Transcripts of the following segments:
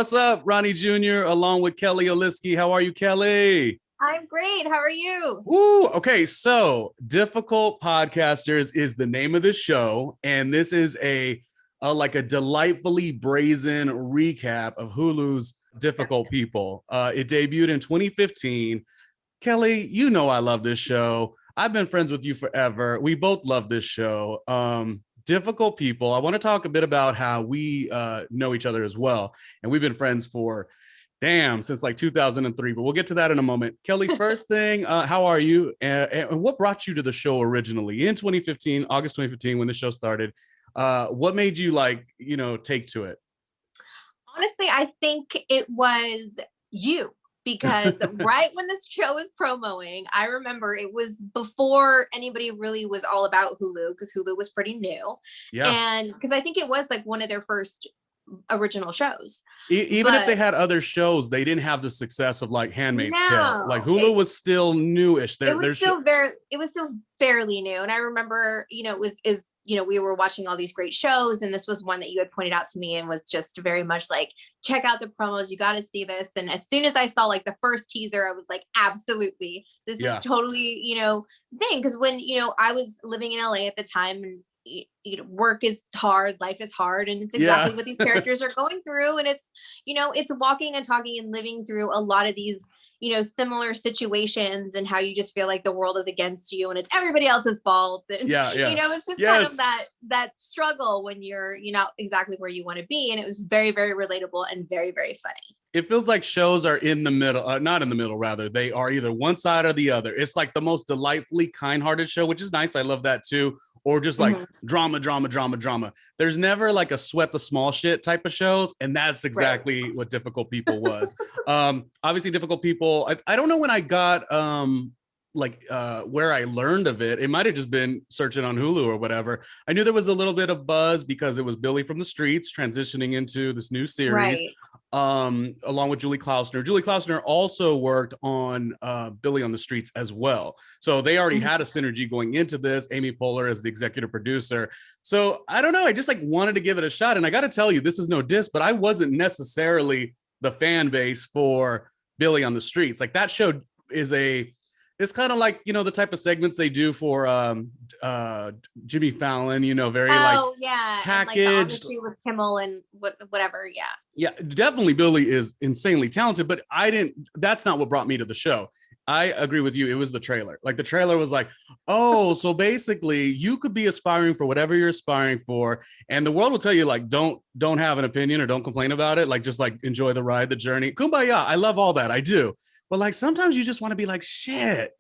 What's up, Ronnie Jr., along with Kellie Oliski? How are you, Kellie? I'm great. How are you? Woo. Okay, so Difficult Podcasters is the name of the show, and this is a delightfully brazen recap of Hulu's Difficult People. It debuted in 2015. Kellie, you know I love this show. I've been friends with you forever. We both love this show. Difficult People. I want to talk a bit about how we know each other as well, and we've been friends for since like 2003, but we'll get to that in a moment. Kellie, first thing, how are you? And what brought you to the show originally in 2015, August 2015, when the show started? What made you take to it? Honestly, I think it was you because right when this show was promoing, I remember it was before anybody really was all about Hulu because Hulu was pretty new. Yeah. And because I think it was like one of their first original shows. Even if they had other shows, they didn't have the success of like Handmaid's Tale. Like Hulu was still newish. It was still fairly new. And I remember, we were watching all these great shows, and this was one that you had pointed out to me and was just very much like, check out the promos. You got to see this. And as soon as I saw like the first teaser, I was like, absolutely, this is totally, thing. Because when, I was living in LA at the time, and work is hard, life is hard, and it's exactly what these characters are going through. And it's, it's walking and talking and living through a lot of these, similar situations, and how you just feel like the world is against you and it's everybody else's fault. And, it's just kind of that struggle when you're not exactly where you want to be. And it was very, very relatable and very, very funny. It feels like shows are in the middle, not in the middle, rather. They are either one side or the other. It's like the most delightfully kind-hearted show, which is nice. I love that too. Or just like drama. There's never like a sweat the small shit type of shows. And that's exactly what Difficult People was. Obviously, Difficult People, I don't know when I got where I learned of it. It might have just been searching on Hulu or whatever. I knew there was a little bit of buzz because it was Billy from the Streets transitioning into this new series, along with Julie Klausner. Julie Klausner also worked on Billy on the Streets as well. So they already had a synergy going into this. Amy Poehler as the executive producer. So I don't know. I just wanted to give it a shot. And I got to tell you, this is no diss, but I wasn't necessarily the fan base for Billy on the Streets. Like that show is it's kind of like, the type of segments they do for Jimmy Fallon, very packaged. And like the On the Street with Kimmel and whatever. Yeah. Yeah, definitely Billy is insanely talented, but that's not what brought me to the show. I agree with you. It was the trailer. Like the trailer was like, oh, so basically you could be aspiring for whatever you're aspiring for. And the world will tell you like, don't have an opinion or don't complain about it. Like, just like enjoy the ride, the journey. Kumbaya. I love all that. I do. But like, sometimes you just want to be like, shit.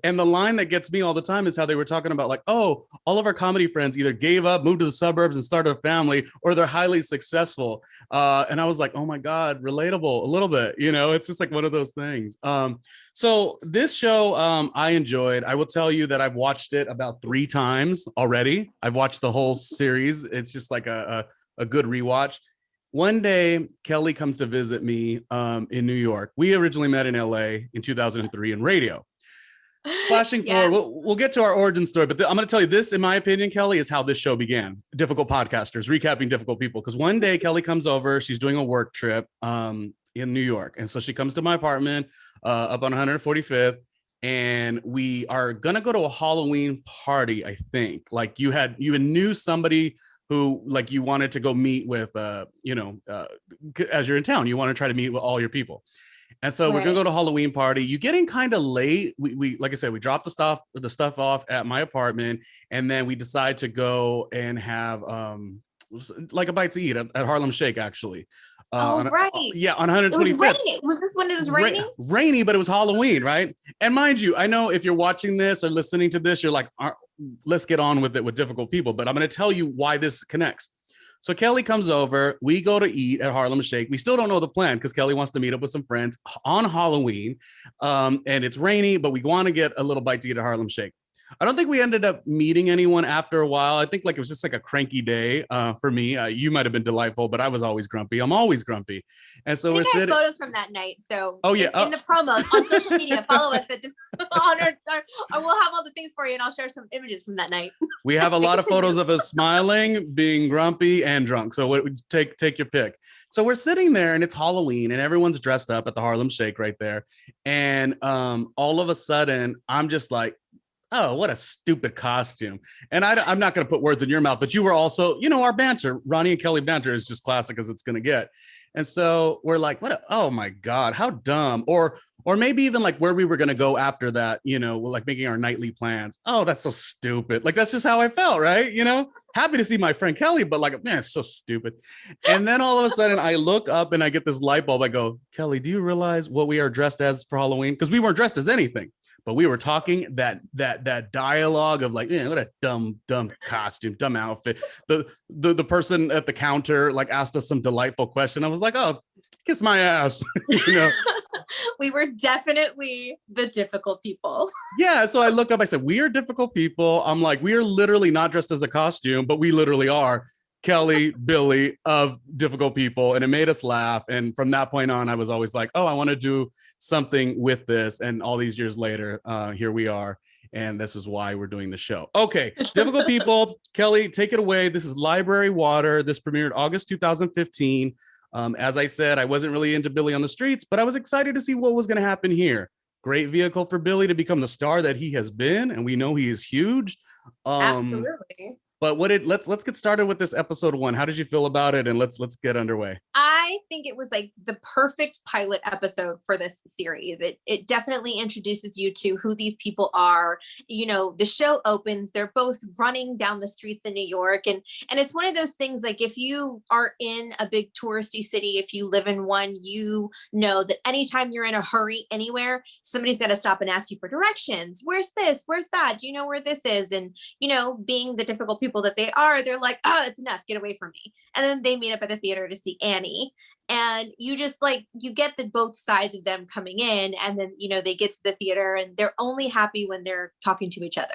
And the line that gets me all the time is how they were talking about like, oh, all of our comedy friends either gave up, moved to the suburbs and started a family, or they're highly successful. And I was like, oh my God, relatable a little bit, it's just like one of those things. So this show, I enjoyed. I will tell you that I've watched it about 3 times already. I've watched the whole series. It's just like a good rewatch. One day, Kellie comes to visit me in New York. We originally met in LA in 2003 in radio. Flashing forward, we'll get to our origin story, but I'm going to tell you this, in my opinion, Kellie, is how this show began. Difficult Podcasters, recapping Difficult People. Because one day, Kellie comes over. She's doing a work trip in New York. And so she comes to my apartment up on 145th. And we are going to go to a Halloween party, I think. Like you knew somebody who like you wanted to go meet with, as you're in town, you want to try to meet with all your people. And so we're going to go to a Halloween party. You getting kind of late. We like I said, we dropped the stuff off at my apartment. And then we decide to go and have like a bite to eat at Harlem Shake, actually. On 125th. It was raining. Was this when it was raining? Rainy, but it was Halloween, right? And mind you, I know if you're watching this or listening to this, you're like, let's get on with it with Difficult People. But I'm going to tell you why this connects. So Kellie comes over. We go to eat at Harlem Shake. We still don't know the plan because Kellie wants to meet up with some friends on Halloween. And it's rainy, but we want to get a little bite to eat at Harlem Shake. I don't think we ended up meeting anyone after a while. I think like it was just like a cranky day for me. You might have been delightful, but I was always grumpy. I'm always grumpy. And so we're I have sitting. photos from that night. So Oh, yeah. In the promos on social media, follow us. We'll have all the things for you, and I'll share some images from that night. We have a lot of photos of us smiling, being grumpy, and drunk. So take your pick. So we're sitting there, and it's Halloween, and everyone's dressed up at the Harlem Shake right there. And all of a sudden, I'm just like, oh, what a stupid costume. And I'm not going to put words in your mouth, but you were also, our banter, Ronnie and Kellie banter is just classic as it's going to get. And so we're like, oh my God, how dumb. Or maybe even like where we were going to go after that, like making our nightly plans. Oh, that's so stupid. Like, that's just how I felt, right? Happy to see my friend Kellie, but like, man, it's so stupid. And then all of a sudden I look up and I get this light bulb. I go, Kellie, do you realize what we are dressed as for Halloween? Because we weren't dressed as anything. But we were talking that dialogue of like, what a dumb costume, dumb outfit. The person at the counter like asked us some delightful question. I was like, oh, kiss my ass, We were definitely the difficult people. Yeah. So I look up, I said, we are difficult people. I'm like, we are literally not dressed as a costume, but we literally are Kellie, Billy of difficult people. And it made us laugh. And from that point on, I was always like, oh, I want to do something with this. And all these years later, here we are. And this is why we're doing the show. Okay, difficult people. Kellie, take it away. This is Library Water. This premiered August 2015. As I said, I wasn't really into Billy on the Streets, but I was excited to see what was going to happen here. Great vehicle for Billy to become the star that he has been. And we know he is huge. Absolutely. But let's get started with this episode 1. How did you feel about it? And let's get underway. I think it was like the perfect pilot episode for this series. It definitely introduces you to who these people are. The show opens, they're both running down the streets in New York. And it's one of those things, like if you are in a big touristy city, if you live in one, you know that anytime you're in a hurry anywhere, somebody's got to stop and ask you for directions. Where's this? Where's that? Do you know where this is? And, being the difficult people that they are, they're like, oh, it's enough, get away from me. And then they meet up at the theater to see Annie, and you just like, you get the both sides of them coming in, and then they get to the theater and they're only happy when they're talking to each other.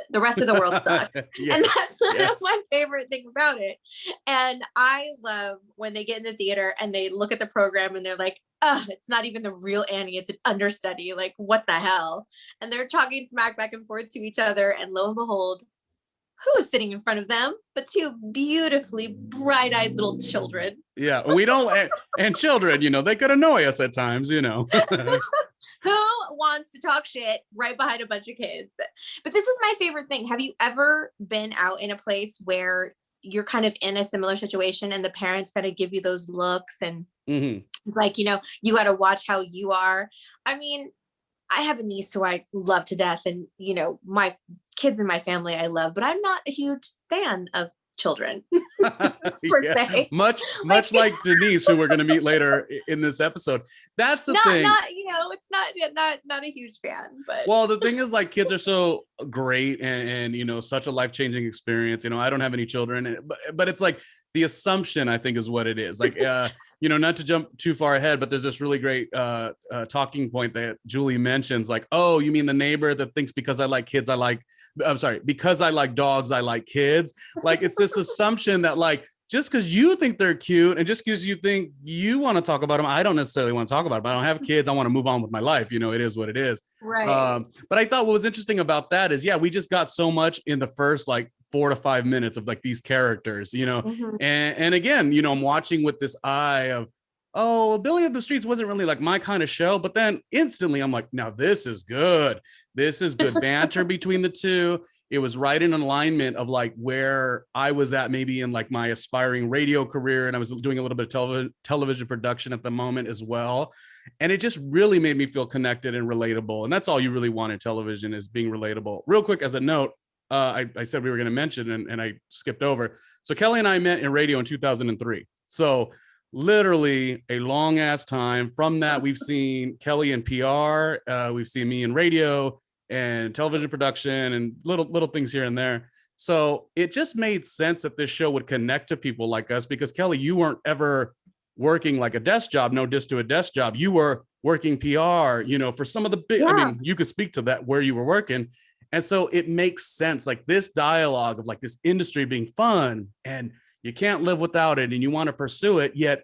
The rest of the world sucks. Yes, and that's my favorite thing about it. And I love when they get in the theater and they look at the program and they're like, oh, it's not even the real Annie, it's an understudy, like what the hell. And they're talking smack back and forth to each other, and lo and behold, who is sitting in front of them but 2 beautifully bright-eyed little children. Yeah, we don't, and children, they could annoy us at times, Who wants to talk shit right behind a bunch of kids? But this is my favorite thing. Have you ever been out in a place where you're kind of in a similar situation and the parents kind of give you those looks and like, you got to watch how you are? I mean, I have a niece who I love to death, and my kids in my family I love, but I'm not a huge fan of children per se. Much like Denise, who we're going to meet later in this episode. That's the thing. It's not a huge fan, but well, the thing is, like, kids are so great and such a life-changing experience. I don't have any children, but it's like the assumption, I think, is what it is. Like, not to jump too far ahead, but there's this really great talking point that Julie mentions, like, oh, you mean the neighbor that thinks because I like dogs, I like kids. Like, it's this assumption that, like, just because you think they're cute and just because you think you want to talk about them, I don't necessarily want to talk about them. I don't have kids. I want to move on with my life. It is what it is. Right. But I thought what was interesting about that is, we just got so much in the first, like, 4 to 5 minutes of like these characters, and again, I'm watching with this eye of, oh, Billy of the Streets wasn't really like my kind of show, but then instantly I'm like, now this is good. This is good banter between the two. It was right in alignment of like where I was at maybe in like my aspiring radio career. And I was doing a little bit of television production at the moment as well. And it just really made me feel connected and relatable. And that's all you really want in television, is being relatable. Real quick, as a note, I said we were going to mention, and I skipped over. So Kellie and I met in radio in 2003. So literally a long ass time. From that, we've seen Kellie in PR. We've seen me in radio and television production and little things here and there. So it just made sense that this show would connect to people like us, because Kellie, you weren't ever working like a desk job, no diss to a desk job. You were working PR, for some of the big, I mean, you could speak to that where you were working. And so it makes sense, like this dialogue of like this industry being fun and you can't live without it and you want to pursue it, yet,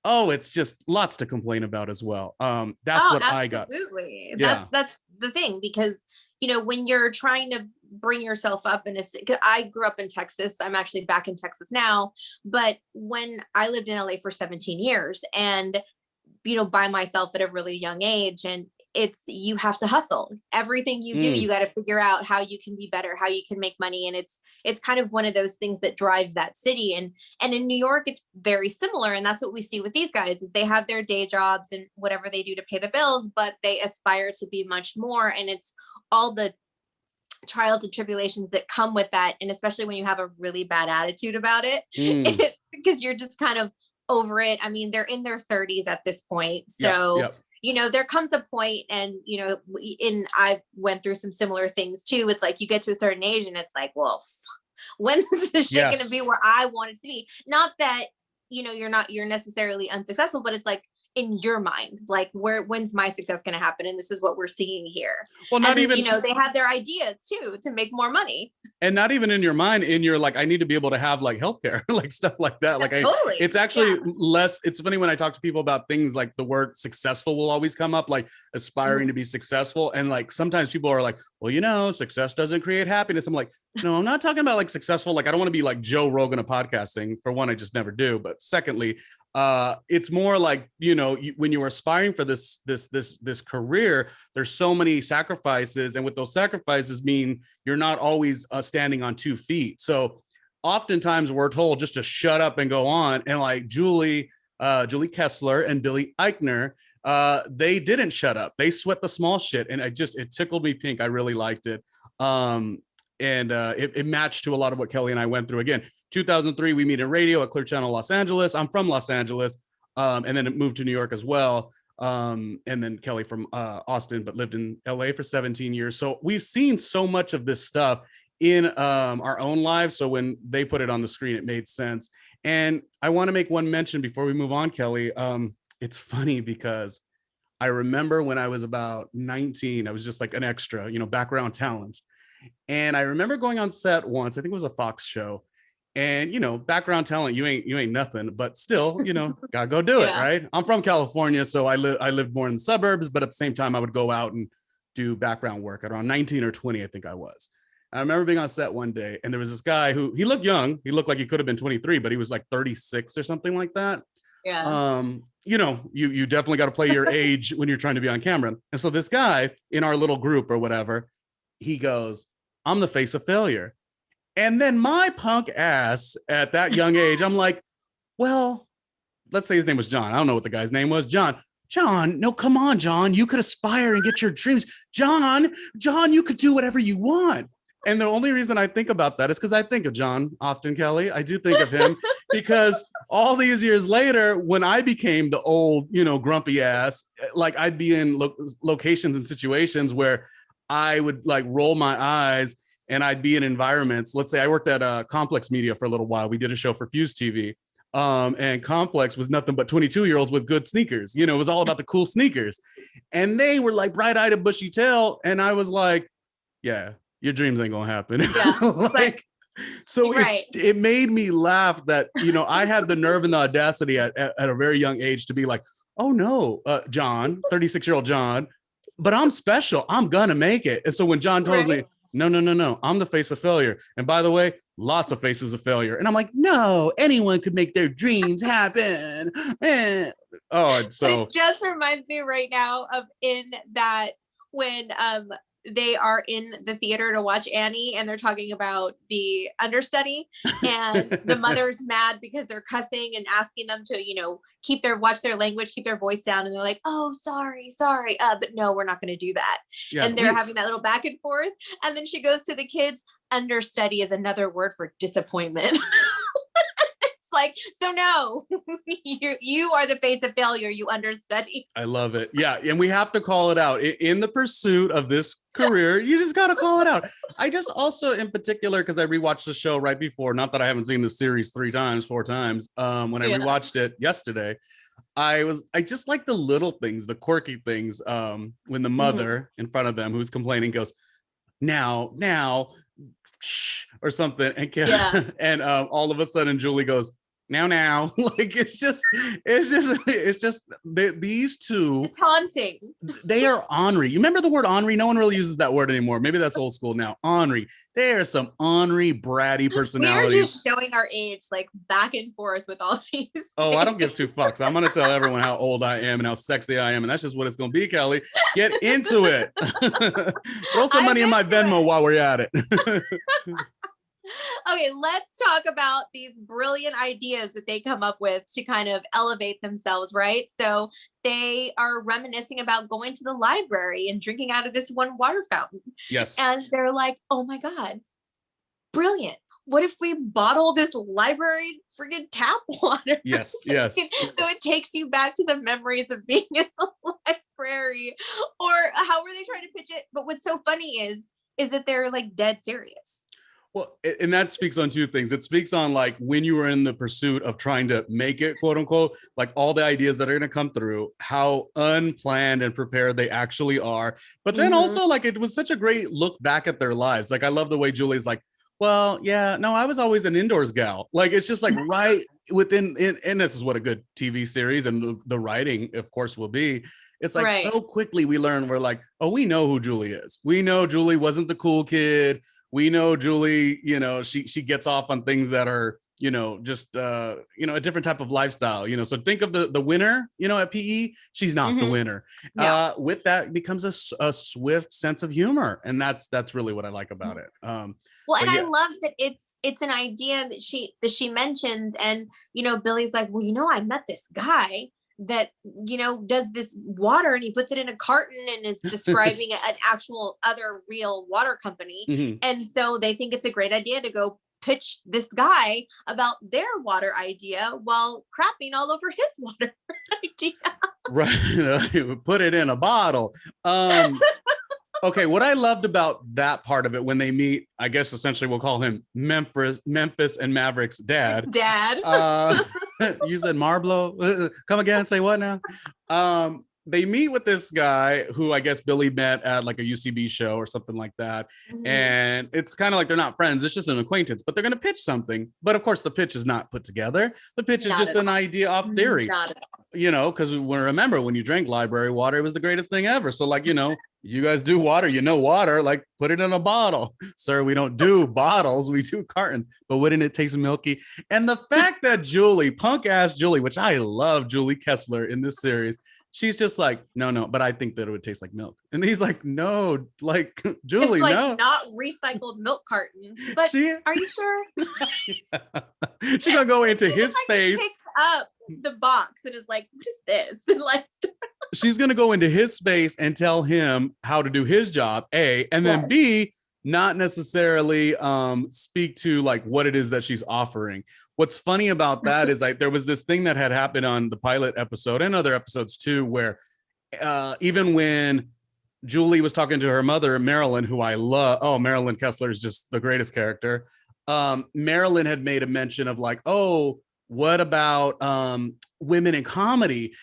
oh, it's just lots to complain about as well. That's Oh, what I got. absolutely. Yeah. That's the thing, because when you're trying to bring yourself up in I grew up in Texas. I'm actually back in Texas now, but when I lived in LA for 17 years and by myself at a really young age, and you have to hustle. Everything you do, you got to figure out how you can be better, how you can make money. And it's kind of one of those things that drives that city. And in New York, it's very similar. And that's what we see with these guys is they have their day jobs and whatever they do to pay the bills, but they aspire to be much more. And it's all the trials and tribulations that come with that. And especially when you have a really bad attitude about it, because you're just kind of over it. I mean, they're in their 30s at this point. So, there comes a point and, I went through some similar things too. It's like you get to a certain age and it's like, well, when is this shit going to be where I want it to be? Not that, you're necessarily unsuccessful, but it's like, in your mind, like when's my success going to happen? And this is what we're seeing here. Well, not even, they have their ideas too, to make more money. And not even in your mind, in your like, I need to be able to have like healthcare, like stuff like that. Like totally. It's actually less, it's funny when I talk to people about things like the word successful will always come up, like aspiring to be successful. And like, sometimes people are like, well, success doesn't create happiness. I'm like, no, I'm not talking about like successful. Like, I don't want to be like Joe Rogan of podcasting. For one, I just never do. But secondly, it's more like, when you're aspiring for this career, there's so many sacrifices. And with those sacrifices mean you're not always standing on 2 feet. So oftentimes we're told just to shut up and go on. And like Julie Kessler and Billy Eichner, they didn't shut up. They sweat the small shit. And it tickled me pink. I really liked it. It matched to a lot of what Kellie and I went through. Again, 2003, we meet in radio at Clear Channel, Los Angeles. I'm from Los Angeles, and then it moved to New York as well. And then Kellie from Austin, but lived in LA for 17 years. So we've seen so much of this stuff in our own lives. So when they put it on the screen, it made sense. And I want to make one mention before we move on, Kellie. It's funny because I remember when I was about 19, I was just like an extra, background talent. And I remember going on set once, I think it was a Fox show. And, background talent, you ain't nothing, but still, gotta go do it. Right. I'm from California. So I lived more in the suburbs, but at the same time, I would go out and do background work at around 19 or 20, I think I was. I remember being on set one day and there was this guy who, he looked young. He looked like he could have been 23, but he was like 36 or something like that. Yeah. You definitely got to play your age when you're trying to be on camera. And so this guy in our little group or whatever, he goes, I'm the face of failure. And then my punk ass at that young age, I'm like, well, let's say his name was John. I don't know what the guy's name was. John, no, come on, John. You could aspire and get your dreams. John, you could do whatever you want. And the only reason I think about that is because I think of John often, Kellie. I do think of him because all these years later, when I became the old, grumpy ass, like I'd be in locations and situations where I would like roll my eyes and I'd be in environments. Let's say I worked at Complex Media for a little while. We did a show for Fuse TV. And Complex was nothing but 22-year-olds with good sneakers. It was all about the cool sneakers. And they were like bright-eyed and bushy-tailed. And I was like, yeah, your dreams ain't gonna happen. Yeah, so it made me laugh that, I had the nerve and the audacity at a very young age to be like, oh no, John, 36-year-old John, but I'm special. I'm gonna make it. And so when John told me, no, I'm the face of failure. And by the way, lots of faces of failure. And I'm like, no, anyone could make their dreams happen. Oh, it's so. It just reminds me right now of in that when they are in the theater to watch Annie and they're talking about the understudy and the mother's mad because they're cussing and asking them to, watch their language, keep their voice down. And they're like, oh, sorry. But no, we're not going to do that. Yeah, and they're having that little back and forth. And then she goes to the kids. Understudy is another word for disappointment. It's like, so no, you are the face of failure, you understudy. I love it. Yeah. And we have to call it out in the pursuit of this career. You just got to call it out. I just also in particular, because I rewatched the show right before, not that I haven't seen the series 4 times. When I rewatched it yesterday, I just like the little things, the quirky things. When the mother in front of them who's complaining goes, now, shh, or something. And Yeah. and all of a sudden Julie goes, now. Like it's just these two, It's haunting. they are ornery. You remember the word ornery? No one really uses that word anymore. Maybe that's old school now. Ornery. They are some ornery, bratty personalities. We are just showing our age, like back and forth with all these. Oh, I don't give two fucks. I'm gonna tell everyone how old I am and how sexy I am, and that's just what it's gonna be, Kellie. Get into it. Throw some money in my Venmo while we're at it. Okay, let's talk about these brilliant ideas that they come up with to kind of elevate themselves, right? So they are reminiscing about going to the library and drinking out of this one water fountain. Yes. And they're like, oh my God, brilliant. What if we bottle this library friggin' tap water? Yes. So it takes you back to the memories of being in the library. Or how were they trying to pitch it? But what's so funny is that they're like dead serious. Well, and that speaks on two things. It speaks on like when you were in the pursuit of trying to make it, quote unquote, like all the ideas that are going to come through, how unplanned and prepared they actually are. But then also like it was such a great look back at their lives. Like I love the way Julie's like, well, yeah, no, I was always an indoors gal. Like it's just like right within, and this is what a good TV series and the writing, of course, will be. It's like so quickly we learn, we're like, oh, we know who Julie is. We know Julie wasn't the cool kid. We know Julie, you know, she gets off on things that are, you know, just, you know, a different type of lifestyle, you know, so think of the winner, you know, at PE, she's not the winner. Yeah. With that becomes a swift sense of humor. And that's really what I like about it. Well, and I love that it's an idea that she mentions, and, you know, Billy's like, well, you know, I met this guy that, you know, does this water and he puts it in a carton and is describing an actual other real water company. And so they think it's a great idea to go pitch this guy about their water idea while crapping all over his water idea. Right. Put it in a bottle. Okay, what I loved about that part of it when they meet, I guess essentially we'll call him Memphis and Maverick's dad. You said Marblo? Come again, say what now? They meet with this guy who I guess Billy met at like a UCB show or something like that. And it's kind of like they're not friends. It's just an acquaintance, but they're going to pitch something. But of course, the pitch is not put together. The pitch is just an idea off theory, you know, because remember when you drank library water, it was the greatest thing ever. So like, you know, you guys do water, you know, water, like put it in a bottle. Sir, we don't do bottles, we do cartons. But wouldn't it taste milky? And the fact that Julie, punk ass Julie, which I love Julie Kessler in this series, she's just like, no, but I think that it would taste like milk. And he's like, no, like Julie, it's like no. not recycled milk cartons. But are you sure? She's gonna go into his space. Picks up the box and is like, what is this? And like she's gonna go into his space and tell him how to do his job, A, and then B, not necessarily speak to like what it is that she's offering. What's funny about that is like there was this thing that had happened on the pilot episode and other episodes too, where even when Julie was talking to her mother, Marilyn, who I love. Oh, Marilyn Kessler is just the greatest character. Marilyn had made a mention of like, oh, what about women in comedy?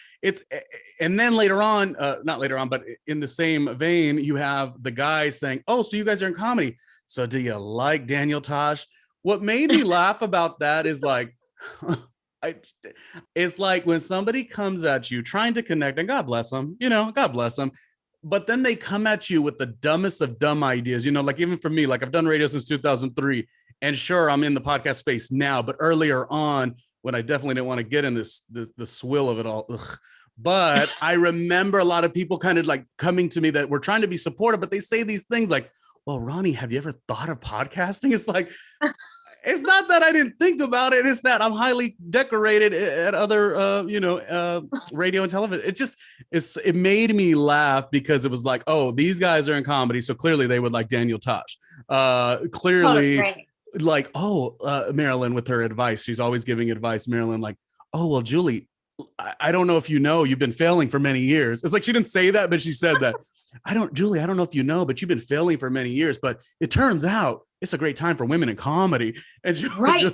And then later on, not later on, but in the same vein, you have the guy saying, oh, so you guys are in comedy. So do you like Daniel Tosh? What made me laugh about that is like, it's like when somebody comes at you trying to connect, and God bless them, you know, God bless them. But then they come at you with the dumbest of dumb ideas, you know, like even for me, like I've done radio since 2003. And sure, I'm in the podcast space now, but earlier on, when I definitely didn't want to get in the swill of it all. Ugh. But I remember a lot of people kind of like coming to me that were trying to be supportive, but they say these things like, well, Ronnie, have you ever thought of podcasting? It's like, it's not that I didn't think about it. It's that I'm highly decorated at other, radio and television. It made me laugh because it was like, oh, these guys are in comedy. So clearly they would like Daniel Tosh. Clearly like, oh, Marilyn with her advice. She's always giving advice. Marilyn like, oh, well, Julie, I don't know if you know, you've been failing for many years. It's like, she didn't say that, but she said that. Julie, I don't know if you know, but you've been failing for many years, but it turns out it's a great time for women in comedy. And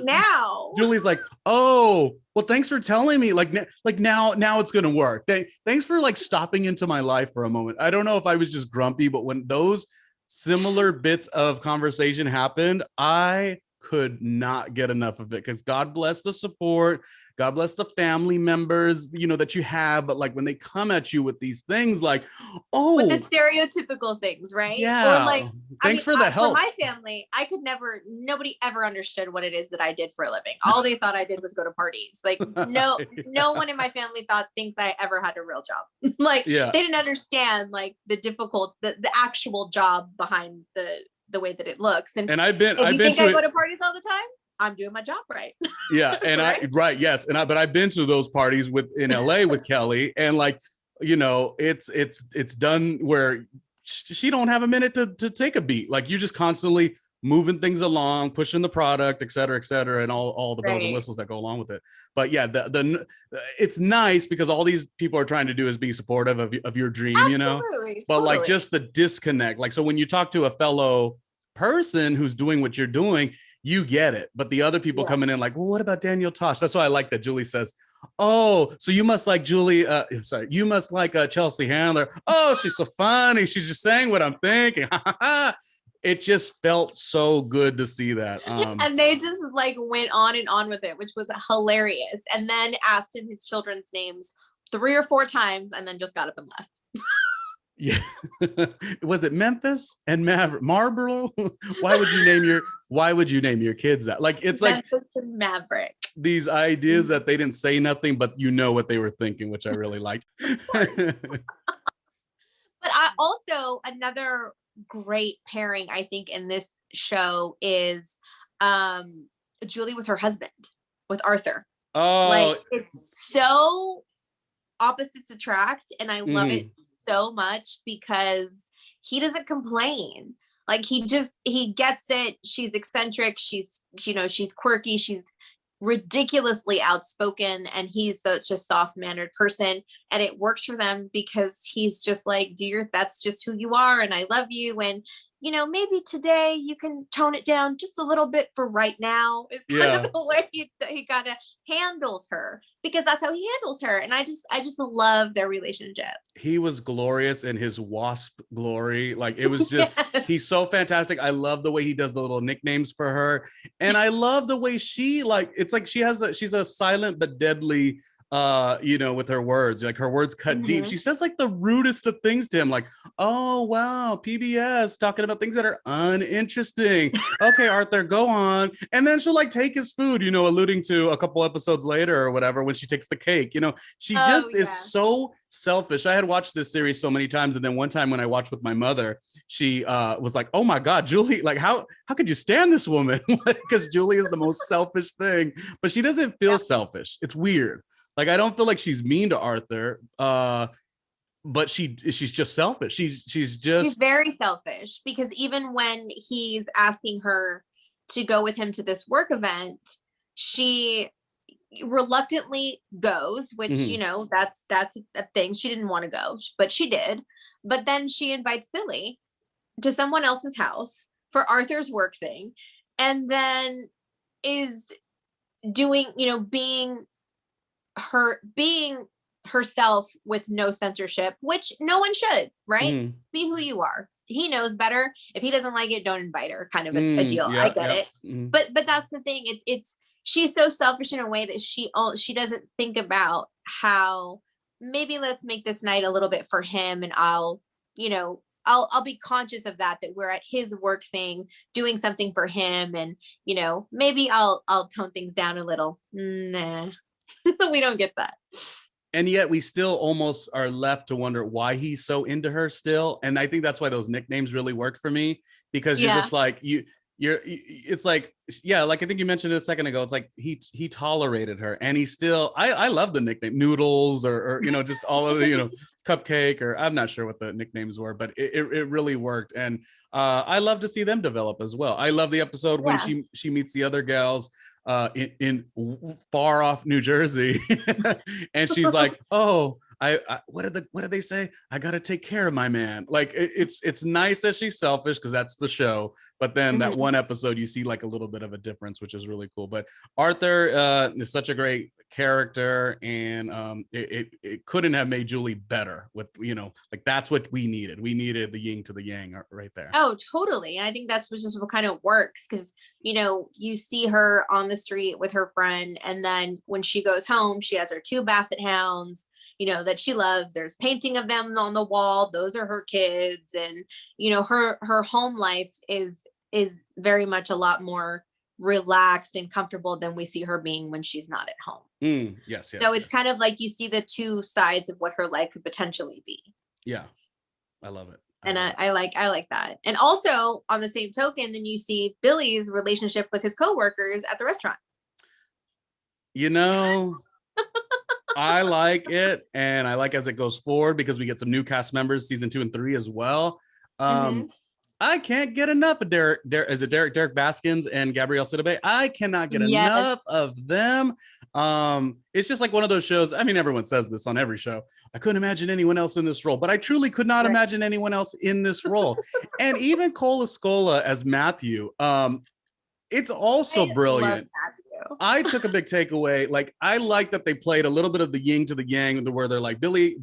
now, Julie's like, oh, well, thanks for telling me. Like now it's going to work. Thanks for like stopping into my life for a moment. I don't know if I was just grumpy, but when those similar bits of conversation happened, I could not get enough of it, because God bless the support, God bless the family members, that you have, but like when they come at you with these things like, with the oh stereotypical things, right? Or yeah, like, I thanks mean, for the for help. my family, I could never, nobody ever understood what it is that I did for a living. All they thought I did was go to parties. Like, no one in my family thinks I ever had a real job. Like, Yeah. they didn't understand like the actual job behind the way that it looks. And I've been if you think to I it. go to parties all the time, I'm doing my job right. Yeah, and Right? yes, but I've been to those parties in LA with Kellie, and like, it's done where she don't have a minute to take a beat. Like, you're just constantly moving things along, pushing the product, et cetera, and all the bells and Right. whistles that go along with it. But yeah, the it's nice because all these people are trying to do is be supportive of your dream, Absolutely. But Totally. like, just the disconnect. Like, so when you talk to a fellow person who's doing what you're doing, you get it. But the other people coming in like, well, what about Daniel Tosh? That's why I like that Julie says, oh, so you must like Julie. You must like Chelsea Handler. Oh, she's so funny. She's just saying what I'm thinking. It just felt so good to see that. And they just like went on and on with it, which was hilarious. And then asked him his children's names 3 or 4 times and then just got up and left. Yeah. Was it Memphis and Marlboro? Why would you name your kids that? Like, it's Memphis like and Maverick. These ideas that they didn't say nothing, but what they were thinking, which I really liked. But I also, another great pairing, I think, in this show is Julie with her husband, with Arthur. Oh, like, it's so opposites attract, and I love it so much because he doesn't complain. Like, he gets it. She's eccentric, she's quirky, she's ridiculously outspoken, and he's such a soft-mannered person, and it works for them because he's just like, that's just who you are, and I love you, and maybe today you can tone it down just a little bit for right now, is kind of the way he kind of handles her, because that's how he handles her. And I just love their relationship. He was glorious in his wasp glory. Like, it was just, yes. He's so fantastic. I love the way he does the little nicknames for her. And I love the way she, like, it's like she's a silent but deadly, with her words. Like, her words cut deep. She says like the rudest of things to him, like, oh wow, PBS talking about things that are uninteresting. Okay, Arthur, go on. And then she'll like take his food, alluding to a couple episodes later or whatever, when she takes the cake. She just is so selfish. I had watched this series so many times, and then one time when I watched with my mother, she was like, oh my God, Julie, like, how could you stand this woman? Because Julie is the most selfish thing, but she doesn't feel selfish. It's weird. Like, I don't feel like she's mean to Arthur, but she's just selfish. She's very selfish, because even when he's asking her to go with him to this work event, she reluctantly goes, which that's a thing. She didn't want to go, but she did. But then she invites Billy to someone else's house for Arthur's work thing, and then is doing, being herself with no censorship, which no one should, right? Be who you are. He knows better. If he doesn't like it, don't invite her, kind of a deal. I get it. But that's the thing. It's she's so selfish in a way that she doesn't think about how, maybe let's make this night a little bit for him, and I'll be conscious of that we're at his work thing doing something for him, and maybe I'll tone things down a little. Nah. We don't get that. And yet we still almost are left to wonder why he's so into her still. And I think that's why those nicknames really worked for me, because you're just like, it's like, like I think you mentioned it a second ago. It's like he tolerated her, and he still, I love the nickname Noodles or just all of the, Cupcake, or I'm not sure what the nicknames were, but it really worked. And I love to see them develop as well. I love the episode when she meets the other gals in far off New Jersey, and she's like, oh, what did they say? I got to take care of my man. Like it's nice that she's selfish because that's the show. But then that one episode, you see like a little bit of a difference, which is really cool. But Arthur is such a great character, and it couldn't have made Julie better with, like that's what we needed. We needed the yin to the yang right there. Oh, totally. And I think that's what kind of works, because, you see her on the street with her friend, and then when she goes home, she has her 2 basset hounds, that she loves. There's painting of them on the wall. Those are her kids. And, her home life is very much a lot more relaxed and comfortable than we see her being when she's not at home. Yes. So it's kind of like you see the 2 sides of what her life could potentially be. Yeah. I love it. I like that. And also on the same token, then you see Billy's relationship with his coworkers at the restaurant. I like it, and I like as it goes forward because we get some new cast members, season 2 and 3 as well. I can't get enough of Derek Baskins and Gabrielle Sidibe. I cannot get enough of them. It's just like one of those shows. I mean, everyone says this on every show. I couldn't imagine anyone else in this role, but I truly could not imagine anyone else in this role. And even Cole Escola as Matthew, it's also brilliant. I took a big takeaway. Like, I like that they played a little bit of the yin to the yang, where they're like, Billy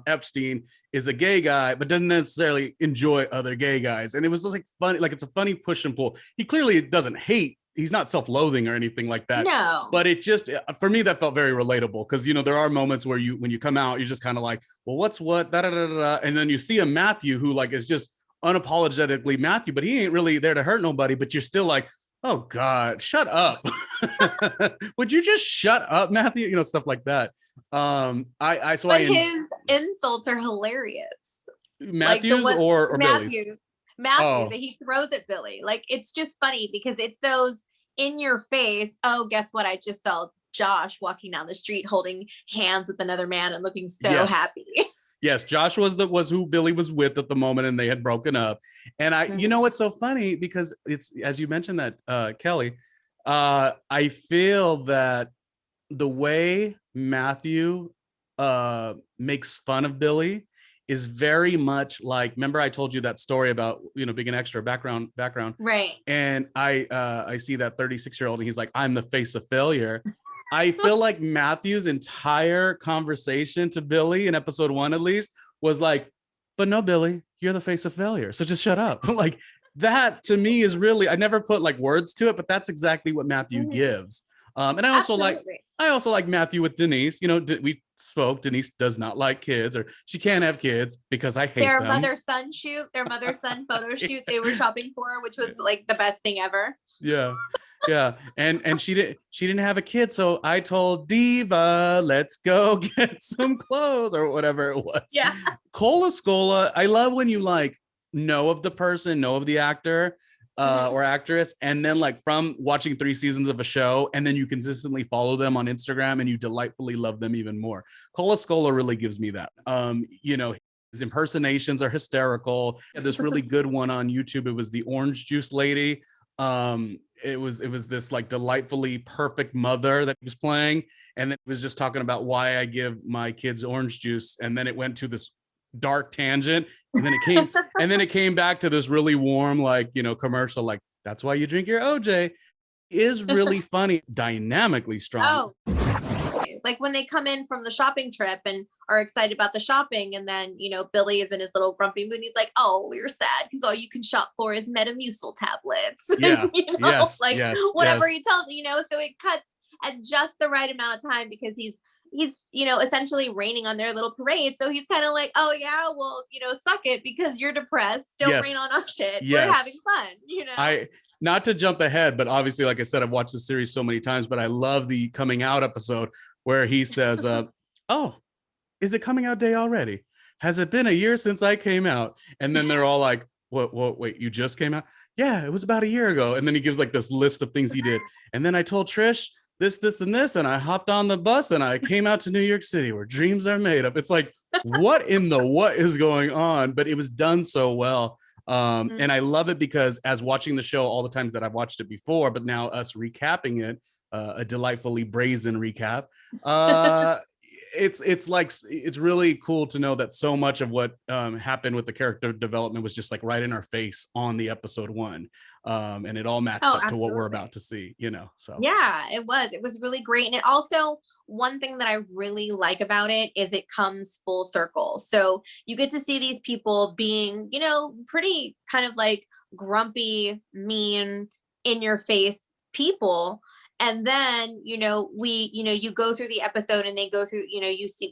Epstein is a gay guy, but doesn't necessarily enjoy other gay guys. And it was just like funny, like it's a funny push and pull. He clearly doesn't hate. He's not self-loathing or anything like that. No. But it just, for me, that felt very relatable, because, there are moments where when you come out, you're just kind of like, well, what's what, da da da da. And then you see a Matthew who like is just unapologetically Matthew, but he ain't really there to hurt nobody. But you're still like, oh God, shut up. Would you just shut up, Matthew? Stuff like that. His insults are hilarious. Matthew's like or Billy's? Matthew that he throws at Billy. Like, it's just funny because it's those in your face. Oh, guess what? I just saw Josh walking down the street holding hands with another man and looking so happy. Yes, Josh was who Billy was with at the moment, and they had broken up. And what's so funny, because it's, as you mentioned that, Kelly, I feel that the way Matthew makes fun of Billy is very much like, remember I told you that story about, being an extra background. Right. And I see that 36-year-old and he's like, I'm the face of failure. I feel like Matthew's entire conversation to Billy in episode 1, at least, was like, but no, Billy, you're the face of failure. So just shut up. Like, that to me is really, I never put like words to it, but that's exactly what Matthew gives. And I also like Matthew with Denise. We spoke. Denise does not like kids, or she can't have kids because I hate their them. Mother-son photo shoot they were shopping for, which was like the best thing ever. Yeah. Yeah. And she didn't have a kid. So I told Diva, let's go get some clothes or whatever it was. Yeah. Cole Escola, I love when you like know of the person, know of the actor or actress, and then like from watching 3 seasons of a show, and then you consistently follow them on Instagram and you delightfully love them even more. Cole Escola really gives me that. His impersonations are hysterical. He had this really good one on YouTube. It was the orange juice lady. It was this like delightfully perfect mother that he was playing, and it was just talking about why I give my kids orange juice, and then it went to this dark tangent, and then it came back to this really warm commercial, like, that's why you drink your OJ. Is really funny, dynamically strong. Like when they come in from the shopping trip and are excited about the shopping, and then Billy is in his little grumpy mood and he's like, oh, you're sad because all you can shop for is Metamucil tablets. Yeah. Whatever he tells so it cuts at just the right amount of time, because he's essentially raining on their little parade. So he's kind of like, oh yeah, well, suck it because you're depressed. Don't rain on our shit. Yes. We're having fun, I, not to jump ahead, but obviously, like I said, I've watched the series so many times, but I love the coming out episode where he says, oh, is it coming out day already? Has it been a year since I came out? And then they're all like, what, wait, you just came out? Yeah, it was about a year ago. And then he gives like this list of things he did. And then I told Trish this, and this, and I hopped on the bus and I came out to New York City where dreams are made up. It's like, what is going on? But it was done so well. And I love it because as watching the show all the times that I've watched it before, but now us recapping it, a delightfully brazen recap, it's like it's really cool to know that so much of what happened with the character development was just like right in our face on the episode 1, and it all matched up to what we're about to see, so yeah, it was really great. And it also, one thing that I really like about it is it comes full circle. So you get to see these people being, pretty kind of like grumpy, mean, in your face people. And then, you go through the episode and they go through,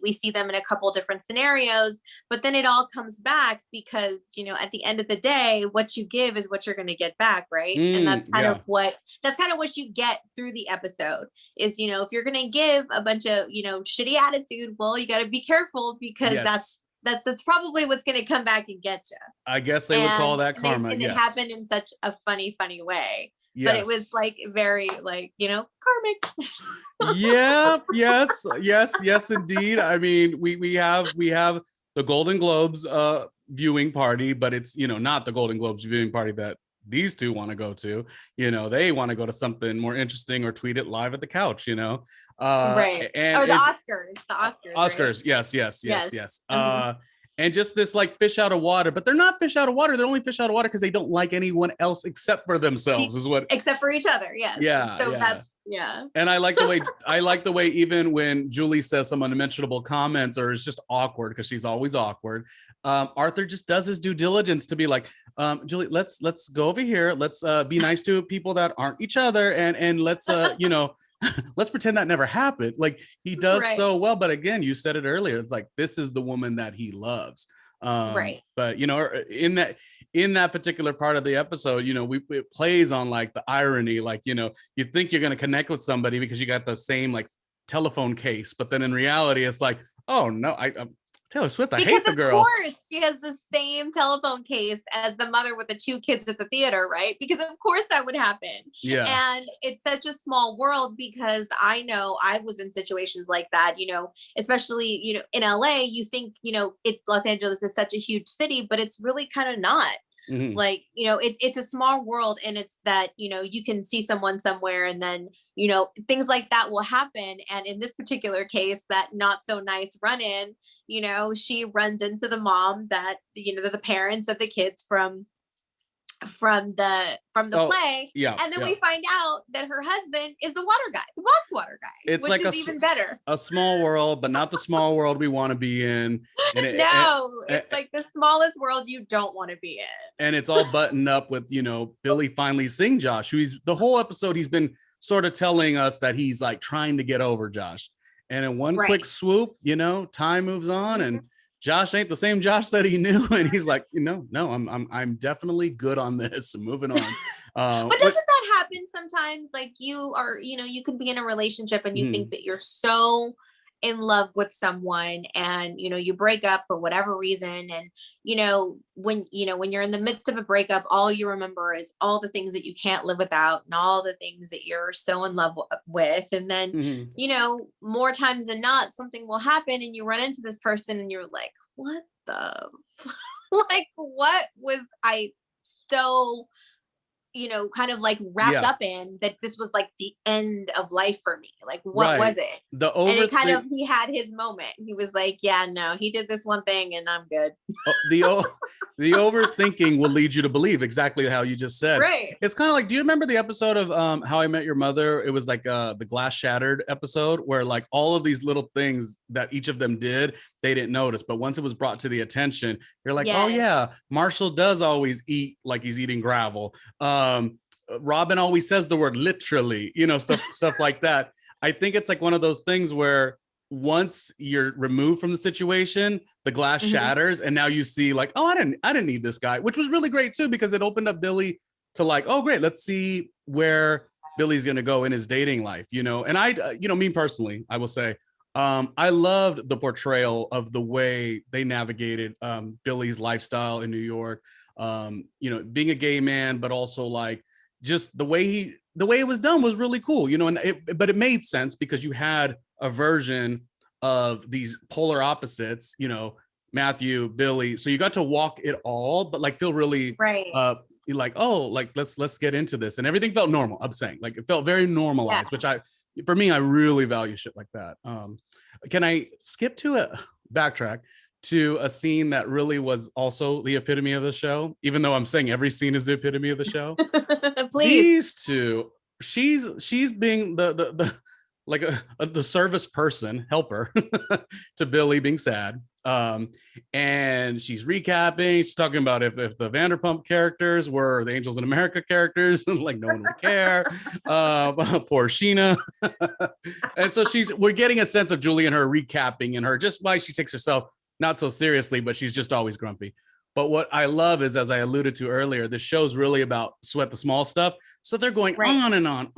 we see them in a couple different scenarios, but then it all comes back because, at the end of the day, what you give is what you're going to get back. Right. And that's kind of what you get through the episode is, if you're going to give a bunch of, shitty attitude, well, you got to be careful because that's probably what's going to come back and get you. I guess they would call that karma. And it happened in such a funny way. Yes. But it was like very like, karmic. Yes, indeed. I mean, we have the Golden Globes viewing party, but it's, not the Golden Globes viewing party that these two want to go to. They want to go to something more interesting or tweet it live at the couch, right. And or the Oscars. Right? Yes. And just this like fish out of water, but they're not fish out of water. They're only fish out of water because they don't like anyone else except for themselves, except for each other. Yes. Yeah. So that's And I like the way even when Julie says some unmentionable comments or is just awkward because she's always awkward. Arthur just does his due diligence to be like, Julie, let's go over here. Let's be nice to people that aren't each other, and let's let's pretend that never happened. Like he does so well. But again, you said it earlier. It's like, this is the woman that he loves. But in that particular part of the episode, it plays on like the irony, like, you think you're going to connect with somebody because you got the same like telephone case, but then in reality, it's like, oh no, I'm Taylor Swift. I hate the girl. Of course, she has the same telephone case as the mother with the 2 kids at the theater, right? Because of course that would happen. Yeah. And it's such a small world because I know I was in situations like that, especially, in LA, you think, Los Angeles is such a huge city, but it's really kind of not. Mm-hmm. Like, it's a small world, and it's that, you can see someone somewhere and then, things like that will happen. And in this particular case, that not so nice run in, she runs into the mom that, the parents of the kids from the play. Yeah. And then we find out that her husband is the water guy, the box water guy, which is even better. A small world, but not the small world we want to be in. And it's like the smallest world you don't want to be in. And it's all buttoned up with, Billy finally seeing Josh, who the whole episode, he's been sort of telling us that he's like trying to get over Josh. And in one quick swoop, time moves on and Josh ain't the same Josh that he knew, and he's like, no, I'm definitely good on this. Moving on. But doesn't that happen sometimes? Like you are, you can be in a relationship and you think that you're so in love with someone, and you break up for whatever reason, and when you're in the midst of a breakup, all you remember is all the things that you can't live without and all the things that you're so in love with, and then more times than not something will happen and you run into this person and you're like, what the like, what was I so kind of like wrapped up in that this was like the end of life for me? Like, what was it? He had his moment. He was like, yeah, no, he did this one thing and I'm good. The overthinking will lead you to believe exactly how you just said. Right. It's kind of like, do you remember the episode of How I Met Your Mother? It was like the glass shattered episode where like all of these little things that each of them did, they didn't notice. But once it was brought to the attention, you're like, oh yeah, Marshall does always eat like he's eating gravel. Robin always says the word literally, stuff like that. I think it's like one of those things where once you're removed from the situation, the glass shatters, and now you see like, oh, I didn't need this guy, which was really great too, because it opened up Billy to like, oh great, let's see where Billy's gonna go in his dating life, And I, me personally, I will say, I loved the portrayal of the way they navigated Billy's lifestyle in New York. Being a gay man, but also like just the way it was done was really cool, but it made sense because you had a version of these polar opposites, Matthew, Billy. So you got to walk it all, but like feel really like, oh, like let's get into this, and everything felt normal. I'm saying like it felt very normalized, which for me, I really value shit like that. Can I backtrack to a scene that really was also the epitome of the show, even though I'm saying every scene is the epitome of the show? Please. These two, she's being the like the service person, helper to Billy being sad. And she's recapping, she's talking about if the Vanderpump characters were the Angels in America characters, like no one would care. Poor Sheena. And so we're getting a sense of Julie and her recapping and her just why she takes herself not so seriously, but she's just always grumpy. But what I love is, as I alluded to earlier, the show's really about sweat the small stuff. So they're going on and on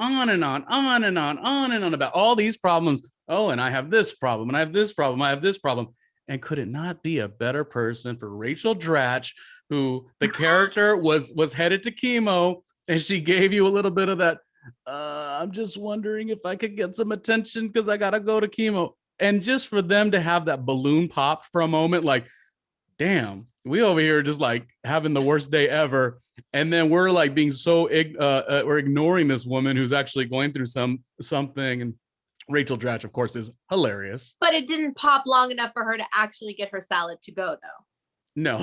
about all these problems. Oh, and I have this problem, and I have this problem, I have this problem. And could it not be a better person for Rachel Dratch, who the character was headed to chemo, and she gave you a little bit of that, I'm just wondering if I could get some attention because I got to go to chemo. And just for them to have that balloon pop for a moment, like, damn, we over here just like having the worst day ever. And then we're like being so, we're ignoring this woman who's actually going through something. And Rachel Dratch, of course, is hilarious. But it didn't pop long enough for her to actually get her salad to go, though. No.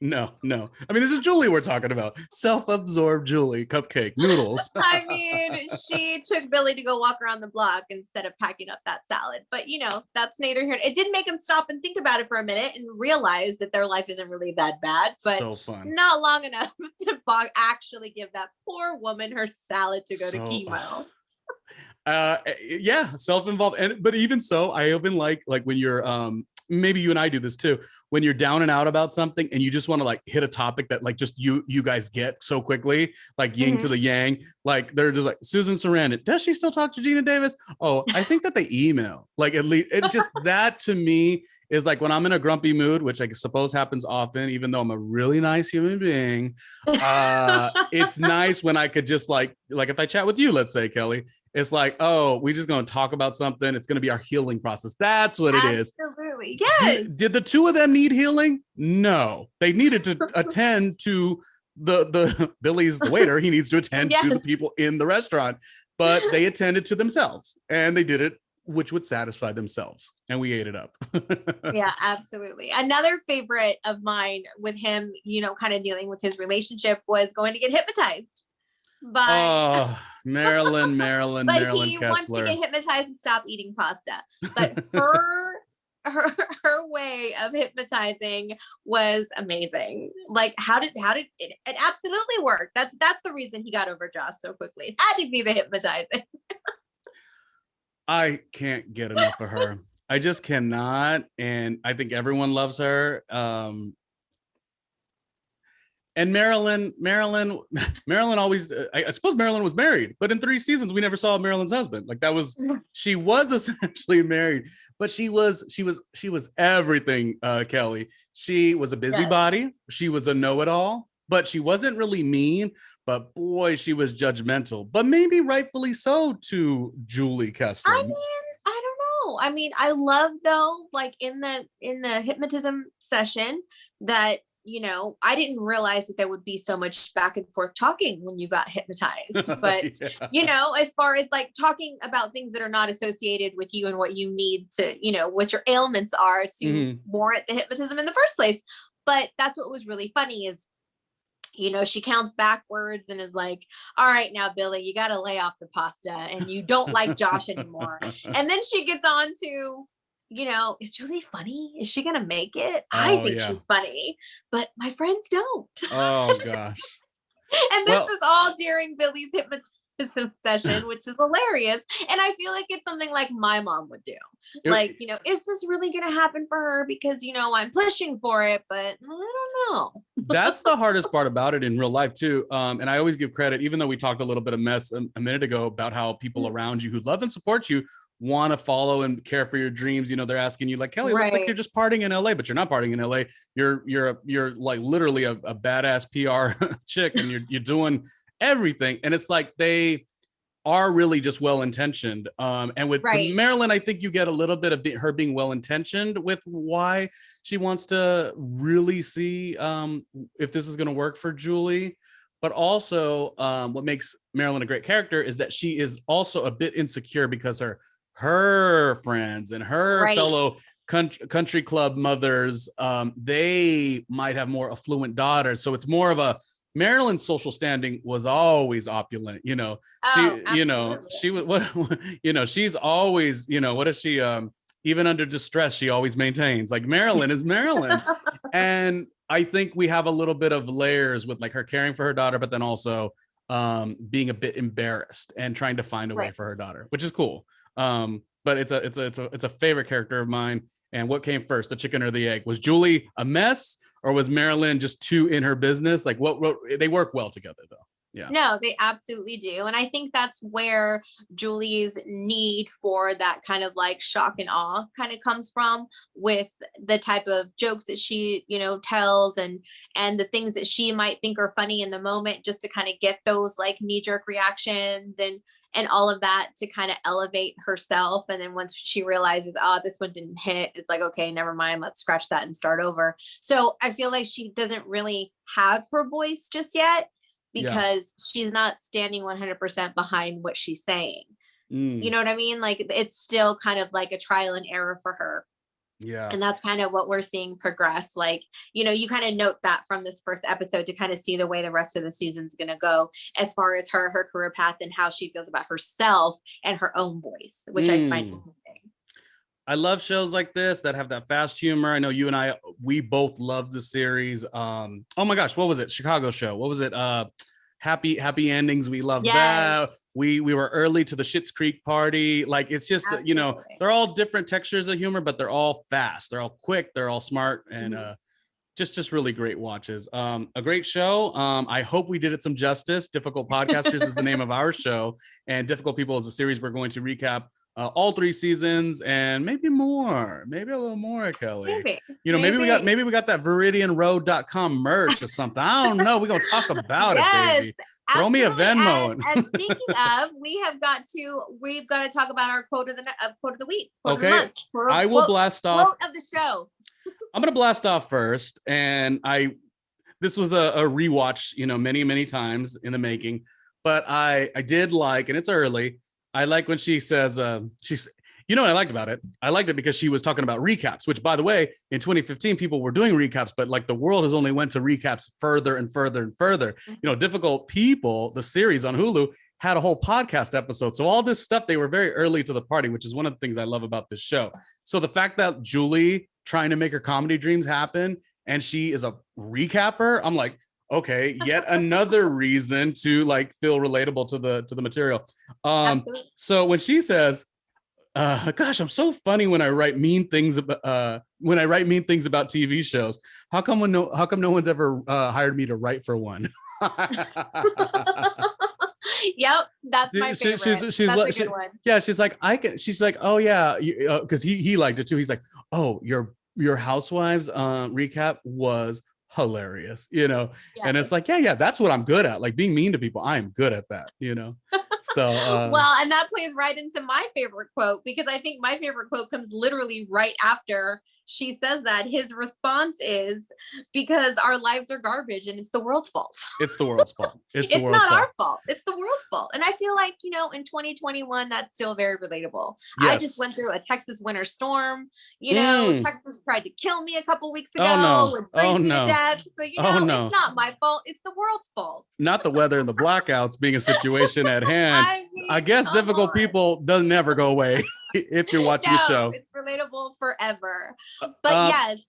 No. I mean, this is Julie we're talking about. Self-absorbed Julie, cupcake, noodles. I mean, she took Billy to go walk around the block instead of packing up that salad. But, that's neither here. It did make him stop and think about it for a minute and realize that their life isn't really that bad. But so fun. Not long enough to actually give that poor woman her salad to go to chemo. Yeah, self-involved. But even so, I even like when you're maybe you and I do this too, when you're down and out about something and you just want to like hit a topic that like just you guys get so quickly, like yin to the yang. Like they're just like, Susan Sarandon, does she still talk to Gina Davis? Oh, I think that they email. Like at least it's just that to me is like when I'm in a grumpy mood, which I suppose happens often, even though I'm a really nice human being. It's nice when I could just like if I chat with you, let's say, Kelly, it's like, oh, we're just going to talk about something. It's going to be our healing process. That's what it is. Absolutely. Yes. Did the two of them need healing? No, they needed to attend to the Billy's the waiter. He needs to attend to the people in the restaurant, but they attended to themselves and they did it, which would satisfy themselves. And we ate it up. Yeah, absolutely. Another favorite of mine with him, kind of dealing with his relationship was going to get hypnotized. But Marilyn but he Kessler wants to get hypnotized and stop eating pasta. But her way of hypnotizing was amazing. Like how did it absolutely work? That's the reason he got over Josh so quickly. It had to be the hypnotizing. I can't get enough of her. I just cannot, and I think everyone loves her. And Marilyn always, I suppose Marilyn was married, but in 3 seasons, we never saw Marilyn's husband. Like she was essentially married, but she was everything, Kelly. She was a busybody. Yes. She was a know-it-all, but she wasn't really mean, but boy, she was judgmental, but maybe rightfully so to Julie Kessler. I mean, I don't know. I mean, I love though, like in the hypnotism session that, I didn't realize that there would be so much back and forth talking when you got hypnotized, but as far as like talking about things that are not associated with you and what you need to, what your ailments are to warrant the hypnotism in the first place. But that's what was really funny is, she counts backwards and is like, all right, now, Billy, you got to lay off the pasta and you don't like Josh anymore. And then she gets on to, is Julie funny? Is she going to make it? I think she's funny, but my friends don't. Oh, gosh. And this is all during Billy's hypnotism session, which is hilarious. And I feel like it's something like my mom would do. Like, is this really going to happen for her? Because, I'm pushing for it, but I don't know. That's the hardest part about it in real life, too. And I always give credit, even though we talked a little bit of mess a minute ago about how people around you who love and support you want to follow and care for your dreams. They're asking you like, Kelly, it looks like you're just partying in LA, but you're not partying in LA. You're like literally a badass PR chick and you're doing everything. And it's like, they are really just well-intentioned. And with Marilyn, I think you get a little bit of her being well-intentioned with why she wants to really see if this is going to work for Julie. but also what makes Marilyn a great character is that she is also a bit insecure because her friends and her fellow country club mothers, they might have more affluent daughters. So it's more of a Marilyn's social standing was always opulent, you know. She was what you know, she's always, you know, what is she even under distress, she always maintains. Like Marilyn is Marilyn. And I think we have a little bit of layers with like her caring for her daughter, but then also being a bit embarrassed and trying to find a way for her daughter, which is cool. But it's a favorite character of mine. And what came first, the chicken or the egg? Was Julie a mess, or was Marilyn just too in her business? Like what they work well together though. Yeah. No, they absolutely do. And I think that's where Julie's need for that kind of like shock and awe kind of comes from, with the type of jokes that she, you know, tells and the things that she might think are funny in the moment, just to kind of get those like knee-jerk reactions and all of that to kind of elevate herself. And then once she realizes, oh, this one didn't hit, it's like, okay, never mind, let's scratch that and start over. So I feel like she doesn't really have her voice just yet, because she's not standing 100% behind what she's saying. You know what I mean? Like it's still kind of like a trial and error for her. Yeah. And that's kind of what we're seeing progress. Like, you know, you kind of note that from this first episode to kind of see the way the rest of the season's going to go as far as her career path and how she feels about herself and her own voice, which I find interesting. I love shows like this that have that fast humor. I know you and I, we both love the series. Oh my gosh, what was it? Chicago show. What was it? Happy Endings. We love that. We were early to the Schitt's Creek party. Like it's just, you know, they're all different textures of humor, but they're all fast. They're all quick. They're all smart, and just really great watches. A great show. I hope we did it some justice. Difficult Podcasters is the name of our show, and Difficult People is a series we're going to recap all 3 seasons and maybe more, maybe a little more, Kelly. Maybe we got that ViridianRoad.com merch or something. I don't know. We're gonna talk about it, baby. Throw me a Venmo. And speaking of, we've got to talk about our quote of the week. Okay, I will blast off quote of the show. I'm gonna blast off first, and this was a rewatch, you know, many times in the making, but I did like, and it's early. I like when she says, you know what I liked about it? I liked it because she was talking about recaps, which, by the way, in 2015, people were doing recaps, but like the world has only went to recaps further and further and further. You know, Difficult People, the series on Hulu, had a whole podcast episode. So all this stuff, they were very early to the party, which is one of the things I love about this show. So the fact that Julie trying to make her comedy dreams happen, and she is a recapper, I'm like, okay, yet another reason to like feel relatable to the material. So when she says, gosh, I'm so funny when I write mean things about TV shows. How come no one's ever hired me to write for one? Yep, that's my favorite. That's a good one. Yeah, she's like, she's like, oh yeah, because he liked it too. He's like, oh, your Housewives recap was hilarious, you know. And it's like, yeah, that's what I'm good at, like being mean to people. I am good at that, you know. So well, and that plays right into my favorite quote, because I think my favorite quote comes literally right after she says that. His response is, because our lives are garbage and it's the world's fault. It's the world's fault. It's not our fault. It's the world's fault. And I feel like, you know, in 2021, that's still very relatable. Yes. I just went through a Texas winter storm. You know, Texas tried to kill me a couple weeks ago with freezing to death. So, you know, it's not my fault. It's the world's fault. Not the weather and the blackouts being a situation at hand. I guess Difficult People doesn't ever go away if you're watching the show. It's relatable forever. But yes,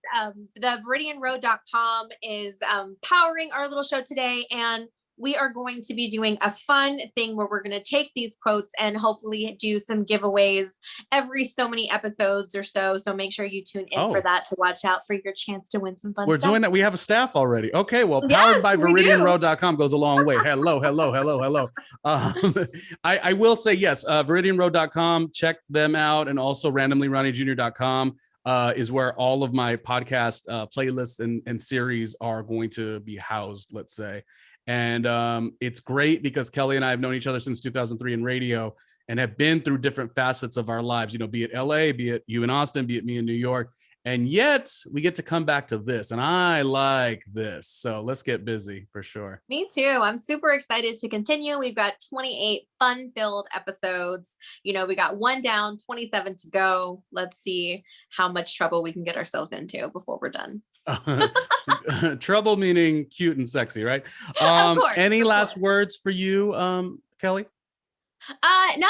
the ViridianRoad.com is powering our little show today, and we are going to be doing a fun thing where we're going to take these quotes and hopefully do some giveaways every so many episodes or so. So make sure you tune in for that to watch out for your chance to win some fun stuff. We're doing that. We have a staff already. Okay, well, powered by ViridianRoad.com goes a long way. Hello. I will say, yes, ViridianRoad.com, check them out. And also RandomlyRJ.com is where all of my podcast playlists and series are going to be housed, let's say. And it's great because Kelly and I have known each other since 2003 in radio and have been through different facets of our lives, you know, be it LA, be it you in Austin, be it me in New York. And yet we get to come back to this, and I like this. So let's get busy for sure. Me too. I'm super excited to continue. We've got 28 fun-filled episodes. We got one down, 27 to go. Let's see how much trouble we can get ourselves into before we're done. Trouble meaning cute and sexy, right? Of course, any of last course. words for you, Kellie? No,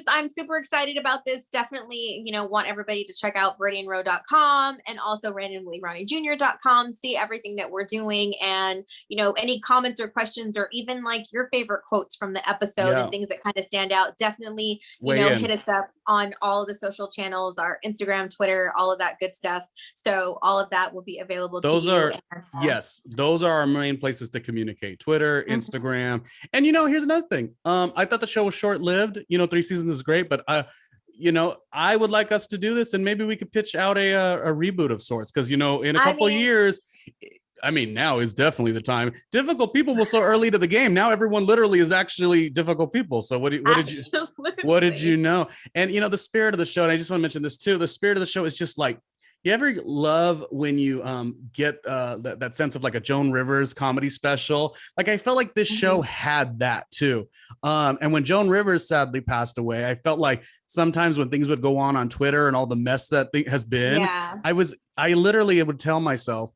I'm super excited about this. Definitely, want everybody to check out VeridianRow.com and also RandomlyRJ.com, see everything that we're doing. And, any comments or questions, or even like your favorite quotes from the episode and things that kind of stand out, definitely, hit us up on all of the social channels, our Instagram, Twitter, all of that good stuff. So all of that will be available to you. Those are our main places to communicate: Twitter, Instagram. And here's another thing. I thought the show was short-lived. 3 seasons is great, but I would like us to do this, and maybe we could pitch out a reboot of sorts, because in a couple of years, now is definitely the time. Difficult people were so early to the game. Now everyone literally is actually difficult people. So what did you know? And the spirit of the show, and I just want to mention this too, the spirit of the show is just like, you ever love when you get that sense of like a Joan Rivers comedy special? Like, I felt like this show had that too. And when Joan Rivers sadly passed away, I felt like sometimes when things would go on Twitter and all the mess that has been, I literally would tell myself,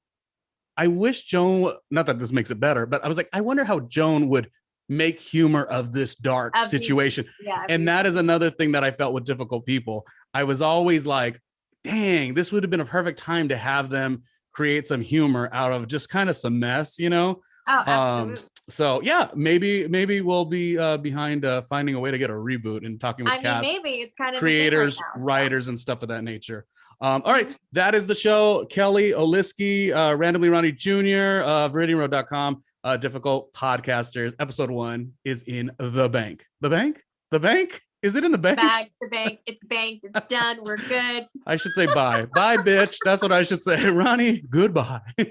I wish Joan, not that this makes it better, but I was like, I wonder how Joan would make humor of this dark situation. And that is another thing that I felt with difficult people. I was always like, dang, this would have been a perfect time to have them create some humor out of just kind of some mess, Oh, absolutely. So yeah, maybe we'll be behind finding a way to get a reboot and talking with cast, maybe it's kind of creators, writers, and stuff of that nature. All right, that is the show. Kellie Oliski, Randomly Ronnie Jr., VeridianRow.com, difficult podcasters. Episode 1 is in the bank. The bank? The bank? Is it in the bank? The bank. It's banked. It's done. We're good. I should say bye. Bye, bitch. That's what I should say. Ronnie, goodbye. Bye.